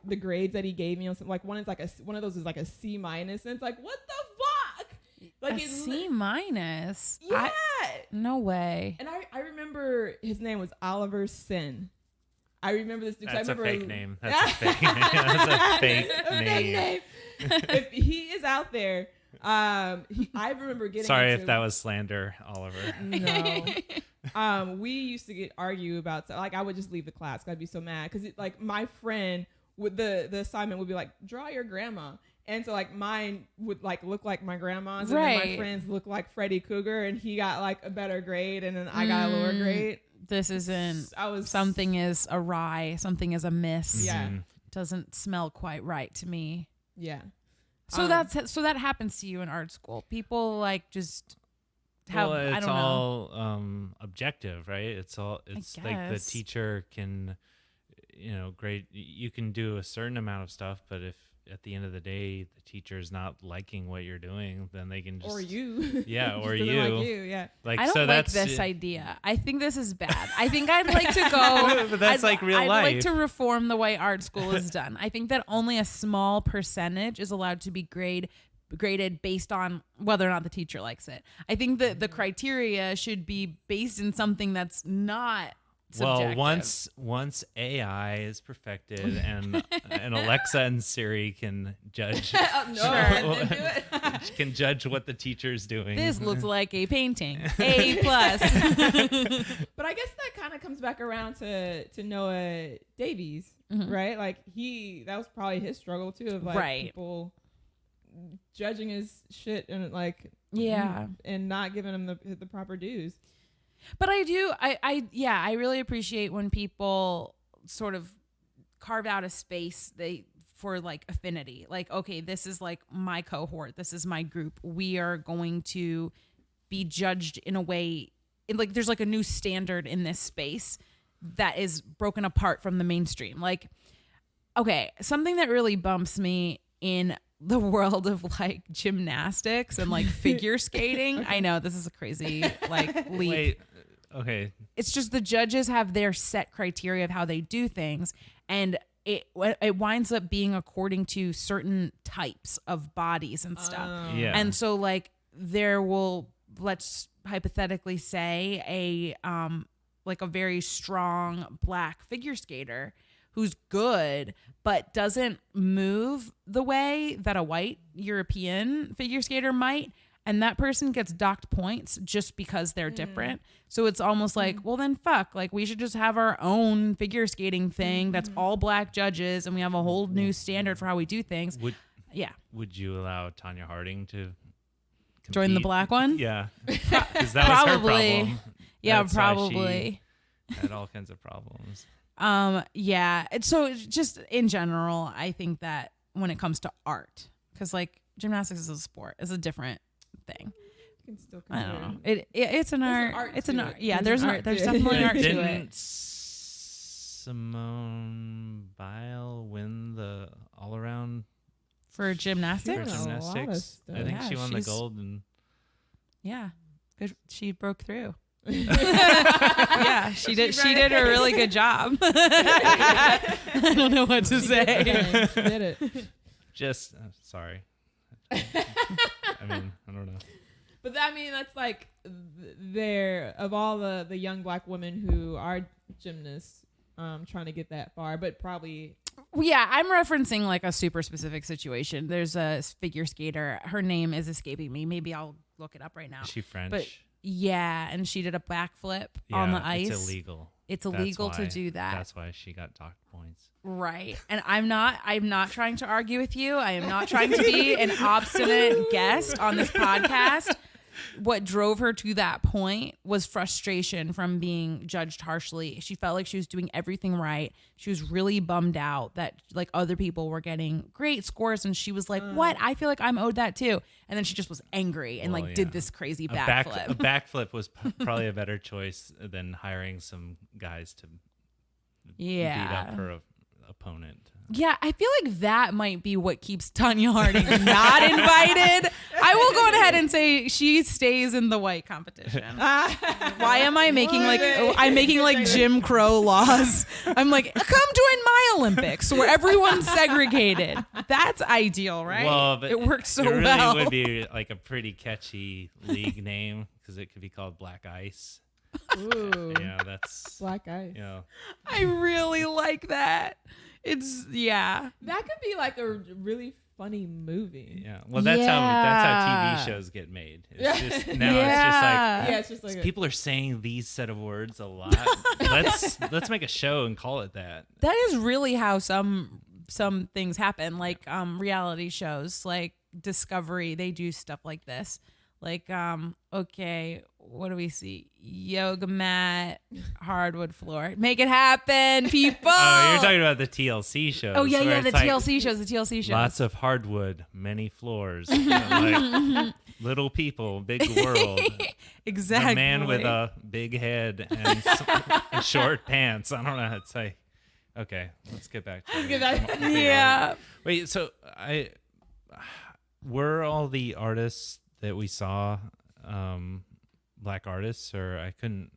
the grades that he gave me. Like one of those is like a C-, and it's like, what the fuck? Like a C-? Yeah. No way. And I remember his name was Oliver Sin. I remember this. That's a fake name. That's a fake name. That's a fake name. If he is out there, I remember getting. Sorry if that was slander, Oliver. No. We used to argue about, like, I would just leave the class 'cause I'd be so mad because like my friend would the assignment would be like, draw your grandma. And so like mine would like look like my grandma's, and then my friends look like Freddy Krueger, and he got like a better grade, and then I got a lower grade. This isn't. Something is awry. Something is amiss. Yeah, doesn't smell quite right to me. Yeah. So that happens to you in art school. People like just have. Well, it's I don't all know. Objective, right? It's like the teacher can, grade. You can do a certain amount of stuff, but if at the end of the day the teacher's not liking what you're doing, then they can just or you or you like you like I don't like this idea. I think this is bad. I think I'd like to go but that's like real life. I'd like to reform the way art school is done. I think that only a small percentage is allowed to be graded based on whether or not the teacher likes it. I think that the criteria should be based in something that's not subjective. Well, once AI is perfected and Alexa and Siri can judge, can judge what the teacher's doing. This looks like a painting. A+. But I guess that kind of comes back around to Noah Davies, right? Like that was probably his struggle too, of like people judging his shit and like and not giving him the proper dues. But I really appreciate when people sort of carve out a space for like affinity. Like, okay, this is like my cohort. This is my group. We are going to be judged in a way, like there's like a new standard in this space that is broken apart from the mainstream. Like, okay, something that really bumps me in the world of like gymnastics and like figure skating. I know this is a crazy like leap. Wait, okay. It's just the judges have their set criteria of how they do things, and it winds up being according to certain types of bodies and stuff. Yeah. And so like there will, let's hypothetically say a very strong black figure skater who's good, but doesn't move the way that a white European figure skater might. And that person gets docked points just because they're different. So it's almost like, well, then fuck. Like, we should just have our own figure skating thing that's all black judges, and we have a whole new standard for how we do things. Would you allow Tanya Harding to join the black one? Yeah. Because that was her problem. Yeah, That's probably. She had all kinds of problems. Yeah. So just in general, I think that when it comes to art, because like gymnastics is a sport, it's a different thing. You can still I don't know. It's an art. It's an art. Yeah, there's definitely art to it. Didn't Simone Biles win the all-around for gymnastics? A lot of stuff. I think she won the gold. Yeah, good. She broke through. Yeah, she did. She did a really good job. I don't know what to say. She did it. Just sorry. I mean, I don't know. But I mean, that's like of all the young black women who are gymnasts, trying to get that far, but probably. Yeah, I'm referencing like a super specific situation. There's a figure skater. Her name is escaping me. Maybe I'll look it up right now. Is she French? But yeah, and she did a backflip on the ice. It's illegal. It's illegal to do that. That's why she got docked points. Right. And I'm not trying to argue with you. I am not trying to be an obstinate guest on this podcast. What drove her to that point was frustration from being judged harshly. She felt like she was doing everything right. She was really bummed out that like other people were getting great scores, and she was like, "What? I feel like I'm owed that too." And then she just was angry and did this crazy backflip. A backflip was probably a better choice than hiring some guys to beat up her opponent. Yeah, I feel like that might be what keeps Tanya Harding not invited. I will go ahead and say she stays in the white competition. Why am I making like Jim Crow laws? I'm like, come join my Olympics where everyone's segregated. That's ideal, right? Well, but it works so it really well. would be like a pretty catchy league name because it could be called Black Ice. Ooh. Yeah, that's Black Ice. you know. I really like that. It's That could be like a really funny movie. Yeah, well, that's how TV shows get made. It's just it's just like people are saying these set of words a lot. let's make a show and call it that. That is really how some things happen, like reality shows, like Discovery. They do stuff like this. Like, okay, what do we see? Yoga mat, hardwood floor. Make it happen, people. Oh, you're talking about the TLC shows. Oh, yeah, the TLC shows. Lots of hardwood, many floors. Like little people, big world. Exactly. A man with a big head and short pants. I don't know how to say. Okay, let's get back to it. Yeah. Wait, so were all the artists that we saw black artists, or I couldn't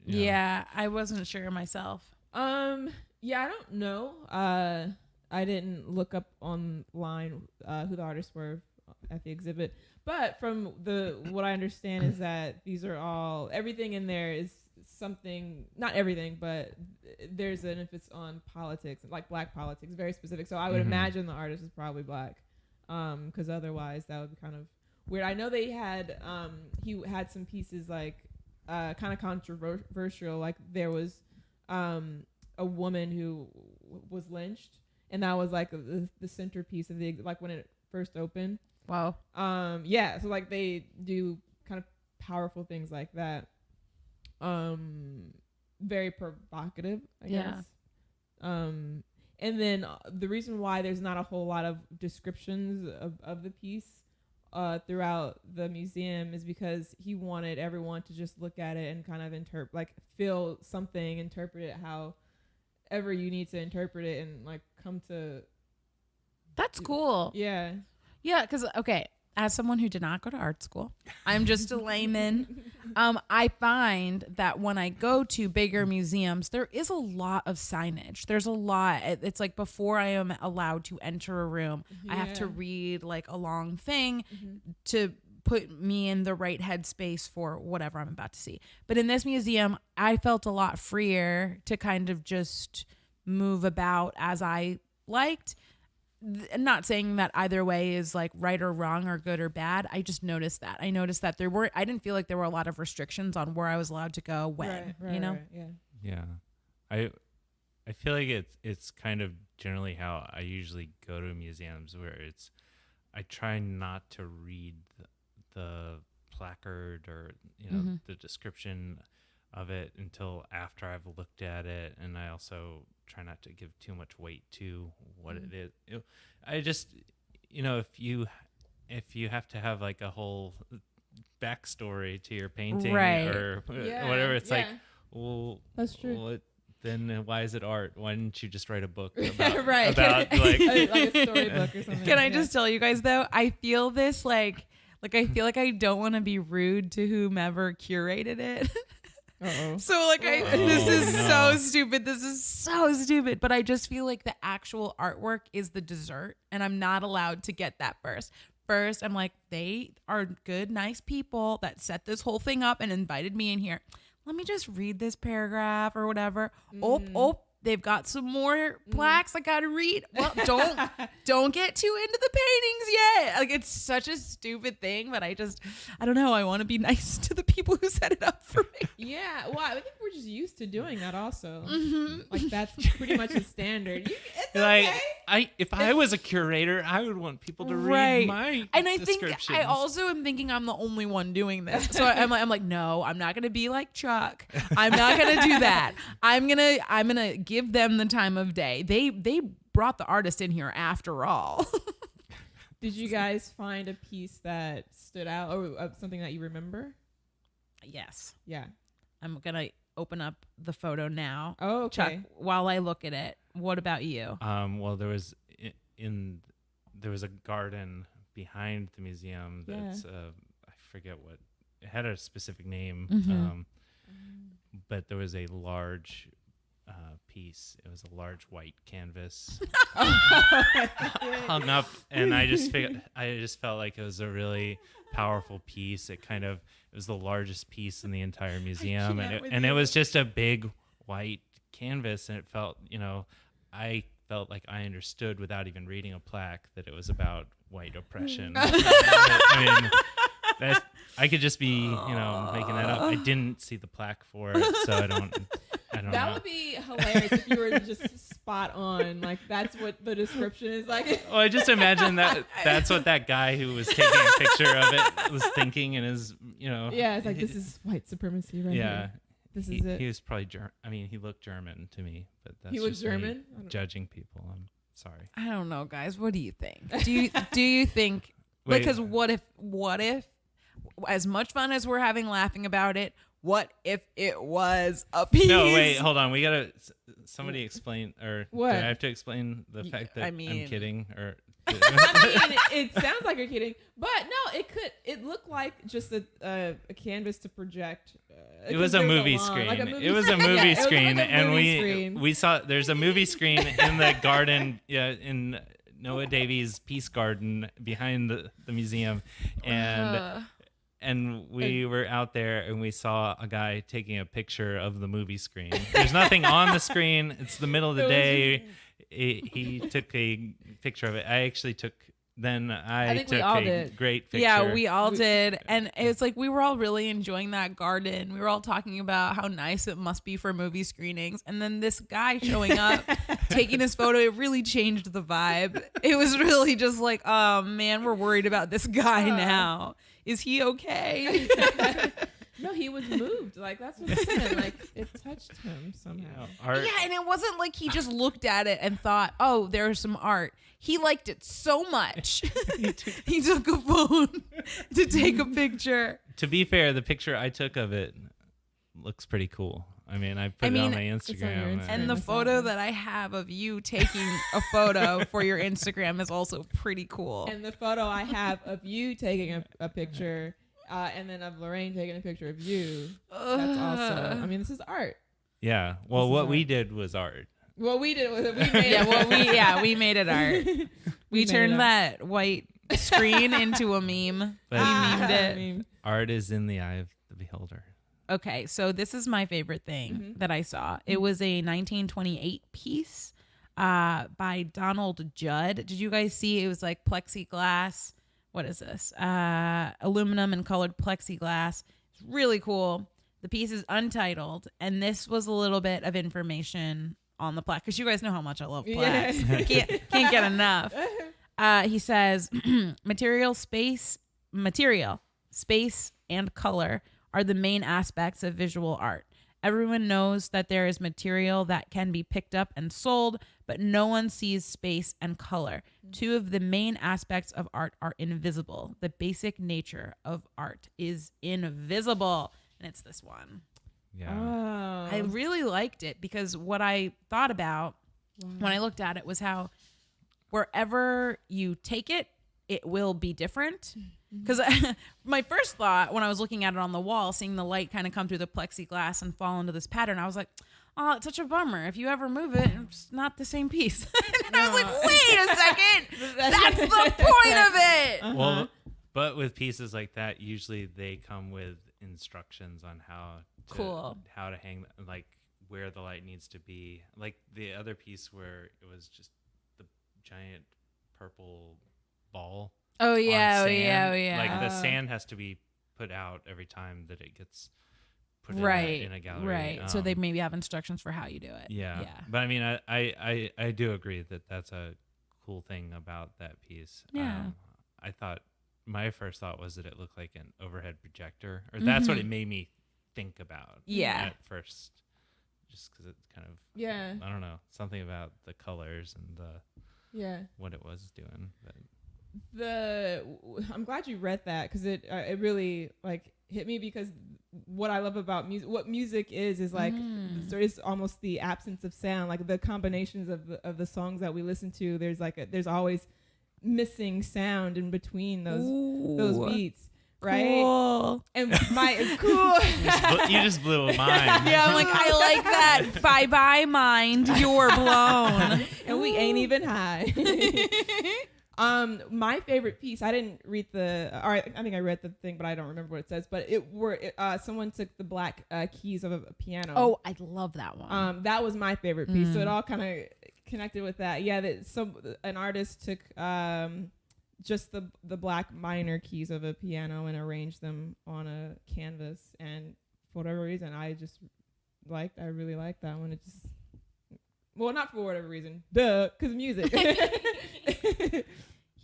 Yeah, I wasn't sure myself. Yeah, I don't know. I didn't look up online who the artists were at the exhibit, but from what I understand is that these are all, everything in there is something, not everything, but there's an emphasis on politics, like black politics, very specific. So I would imagine the artist is probably black, because otherwise that would be kind of weird. I know they had he had some pieces like kind of controversial, like there was a woman who was lynched, and that was like the centerpiece of the, like when it first opened. Wow. Yeah, so like they do kind of powerful things like that. Very provocative, I guess. And then the reason why there's not a whole lot of descriptions of the piece throughout the museum is because he wanted everyone to just look at it and kind of feel something, interpret it however you need to interpret it, and like come to. That's cool. Yeah. Yeah, because, okay, as someone who did not go to art school, I'm just a layman. I find that when I go to bigger museums, there is a lot of signage. There's a lot. It's like before I am allowed to enter a room, I have to read like a long thing to put me in the right headspace for whatever I'm about to see. But in this museum, I felt a lot freer to kind of just move about as I liked. Not saying that either way is like right or wrong or good or bad. I just noticed that. I noticed that I didn't feel like there were a lot of restrictions on where I was allowed to go when, you know? Right, yeah. I feel like it's kind of generally how I usually go to museums, where I try not to read the placard or, you know, the description of it until after I've looked at it, and I also try not to give too much weight to what it is. I just, you know, if you have to have like a whole backstory to your painting or whatever, it's like, well, that's true. Well, then why is it art? Why didn't you just write a book about, about like a storybook or something? Can I just tell you guys though, I feel this like I feel like I don't want to be rude to whomever curated it. Uh-oh. So like this is so stupid. This is so stupid. But I just feel like the actual artwork is the dessert, and I'm not allowed to get that first. First, I'm like, they are good, nice people that set this whole thing up and invited me in here. Let me just read this paragraph or whatever. Oh, they've got some more plaques I gotta read. Well, don't get too into the paintings yet. Like, it's such a stupid thing, but I don't know. I want to be nice to the people who set it up for me. Yeah, well, I think we're just used to doing that also. Like, that's pretty much a standard. It's okay. If I was a curator, I would want people to read my and I think descriptions. I also am thinking I'm the only one doing this. So I'm like, no, I'm not gonna be like Chuck. I'm not gonna do that. I'm gonna give them the time of day. They brought the artist in here after all. Did you guys find a piece that stood out or something that you remember? Yes. Yeah. I'm gonna open up the photo now. Oh, okay. Chuck, while I look at it, what about you? Well, there was a garden behind the museum that's I forget what it had a specific name, but there was a large piece. It was a large white canvas hung up, and I just felt like it was a really powerful piece. It was the largest piece in the entire museum, and it was just a big white canvas, and it felt, I felt like I understood without even reading a plaque that it was about white oppression. I mean, I could just be, making that up. I didn't see the plaque for it, so I don't know. That would be hilarious if you were just spot on. Like, that's what the description is like. Well, I just imagine that's what that guy who was taking a picture of it was thinking in his, Yeah, it's like, this is white supremacy right here. This is it. He was probably he looked German to me, but that's he was just German. Judging people. I'm sorry. I don't know, guys. What do you think? Do you think? Wait. Because what if, as much fun as we're having laughing about it, what if it was a piece? No, wait, hold on. We gotta somebody explain, or what? Do I have to explain the fact that I'm kidding, or? It sounds like you're kidding, but no, it looked like just a canvas to project. It was a movie screen. It was a movie screen, and we saw there's a movie screen in the garden, in Noah Davies' Peace Garden behind the museum, and we were out there and we saw a guy taking a picture of the movie screen. There's nothing on the screen. It's the middle of the day. He took a picture of it. I actually took. Then I took a great picture. Yeah, we all did. And it's like we were all really enjoying that garden. We were all talking about how nice it must be for movie screenings. And then this guy showing up, taking this photo, it really changed the vibe. It was really just like, oh, man, we're worried about this guy now. Is he okay? No, he was moved. Like, that's what I'm saying. Like, it touched him somehow. Yeah, and it wasn't like he just looked at it and thought, oh, there's some art. He liked it so much. He took a phone to take a picture. To be fair, the picture I took of it looks pretty cool. I mean, I put it on my Instagram. And the photo that I have of you taking a photo for your Instagram is also pretty cool. And the photo I have of you taking a picture, and then of Lorraine taking a picture of you. That's also, I mean, this is art. Yeah. Well, what we did was art. What we did was we made we made it art. We turned that white screen into a meme. We memed it. Art is in the eye of the beholder. Okay, so this is my favorite thing that I saw. It was a 1928 piece by Donald Judd. Did you guys see? It was like plexiglass. What is this? Aluminum and colored plexiglass. It's really cool. The piece is untitled, and this was a little bit of information on the plaque, because you guys know how much I love plaques. Yeah. can't get enough. He says, material, space, and color are the main aspects of visual art. Everyone knows that there is material that can be picked up and sold, but no one sees space and color. Two of the main aspects of art are invisible. The basic nature of art is invisible. And it's this one. Yeah. Oh. I really liked it because what I thought about when I looked at it was how wherever you take it, it will be different. Because my first thought when I was looking at it on the wall, seeing the light kind of come through the plexiglass and fall into this pattern, I was like, oh, it's such a bummer. If you ever move it, it's not the same piece. And I was like, wait a second. That's the point of it. Well, but with pieces like that, usually they come with instructions on how to hang, like where the light needs to be. Like the other piece where it was just the giant purple ball. Oh yeah, Like the sand has to be put out every time that it gets put in a gallery. Right. So they maybe have instructions for how you do it. Yeah. But I mean, I do agree that that's a cool thing about that piece. Yeah. I thought my first thought was that it looked like an overhead projector, or that's what it made me think about. Yeah. At first, just because it's kind of I don't know, something about the colors and the what it was doing. But I'm glad you read that, because it really like hit me, because what I love about music, what music is like it's almost the absence of sound, like the combinations of the songs that we listen to. There's always missing sound in between those beats. Right. Cool. And my cool. You just blew a mind. Yeah, I'm like, I like that. Bye bye, mind. You're blown. And we ain't even high. My favorite piece, I didn't read I think I read the thing, but I don't remember what it says. But someone took the black keys of a piano. Oh, I love that one. That was my favorite piece. So it all kind of connected with that. Yeah, an artist took just the black minor keys of a piano and arranged them on a canvas, and for whatever reason I really liked that one. It just, well, not for whatever reason, because music.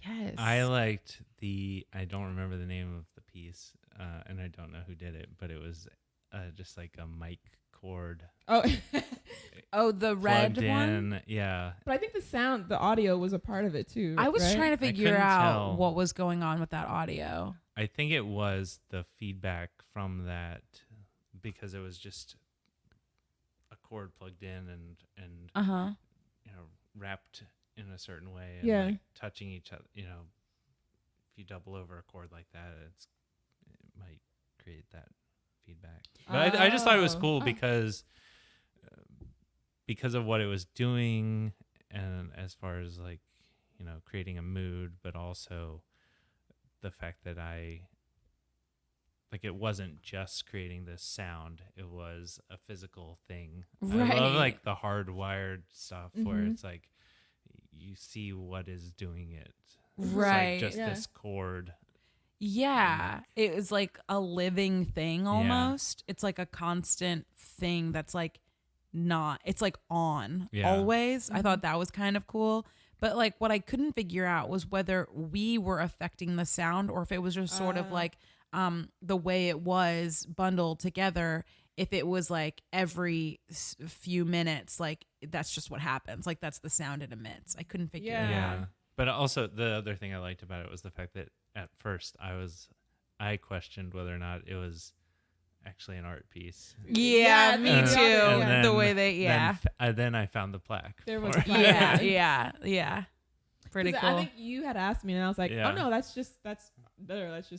Yes, I liked I don't remember the name of the piece, and I don't know who did it, but it was just like a mic cord. Oh, the red one? Yeah. But I think the audio was a part of it too. I was right? trying to figure out tell. what was going on with that audio. I think it was the feedback from that, because it was just a cord plugged in and wrapped in a certain way, and like touching each other. If you double over a cord like that, it might create that feedback. But I just thought it was cool because of what it was doing, and as far as like, creating a mood, but also the fact that it wasn't just creating this sound, it was a physical thing. Right. I love like the hardwired stuff where it's like you see what is doing it. Right. It's like just this chord. Yeah. It was like a living thing almost. It's like a constant thing that's like it's like on always. I thought that was kind of cool. But like what I couldn't figure out was whether we were affecting the sound, or if it was just sort of like the way it was bundled together. If it was like every few minutes, like that's just what happens. Like that's the sound it emits. I couldn't figure it out. Yeah. But also the other thing I liked about it was the fact that at first I questioned whether or not it was actually an art piece. Yeah, me too. Then, the way they, then I found the plaque. There was yeah. Pretty cool. I think you had asked me, and I was like, oh no, that's just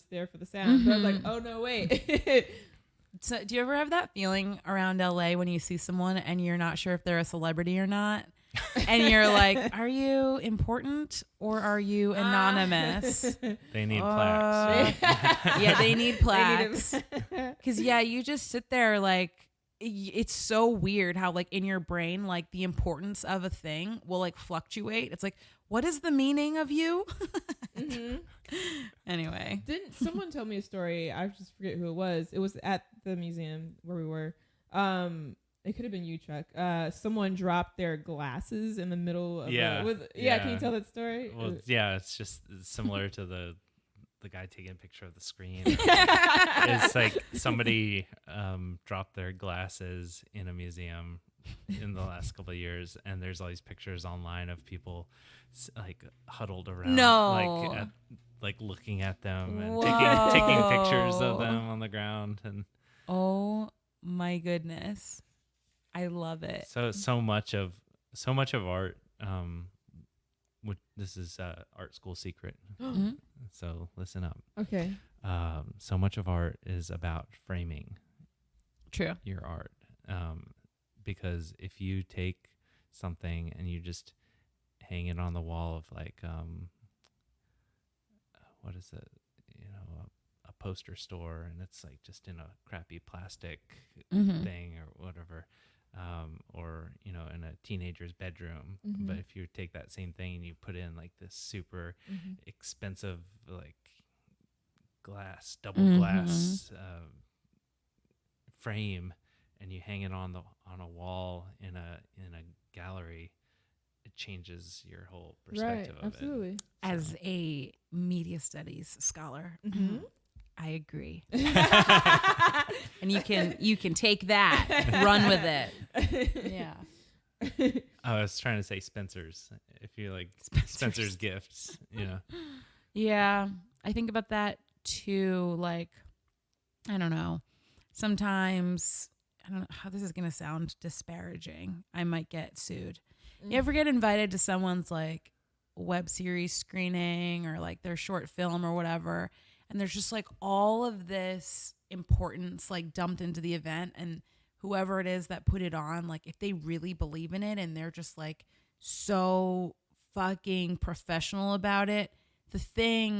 there for the sound. But I was like, oh no, wait. So do you ever have that feeling around LA when you see someone and you're not sure if they're a celebrity or not? And you're like, are you important or are you anonymous? They need plaques. Yeah, they need plaques. Because, you just sit there like, it's so weird how like in your brain, like the importance of a thing will like fluctuate. It's like, what is the meaning of you? Anyway. Didn't someone tell me a story? I just forget who it was. It was at the museum where we were. It could have been you, Chuck. Someone dropped their glasses in the middle of can you tell that story? Well, it's just similar to the guy taking a picture of the screen. It's like somebody dropped their glasses in a museum in the last couple of years, and there's all these pictures online of people like huddled around, like looking at them and taking pictures of them on the ground. And oh my goodness, I love it. So much of art. This is art school secret. So listen up. Okay. So much of art is about framing. True. Your art. Because if you take something and you just hang it on the wall of like, what is it? A poster store, and it's like just in a crappy plastic thing or whatever. Or in a teenager's bedroom. But if you take that same thing and you put in like this super expensive like double glass frame, and you hang it on a wall in a gallery, it changes your whole perspective of absolutely. it. As a media studies scholar, I agree. And you can take that, run with it. Yeah. I was trying to say Spencer's. If you like Spencer's gifts, Yeah, I think about that too. Like, I don't know. Sometimes, I don't know how this is going to sound disparaging. I might get sued. You ever get invited to someone's like web series screening or like their short film or whatever, and there's just like all of this importance like dumped into the event, and whoever it is that put it on, like if they really believe in it and they're just like so fucking professional about it, the thing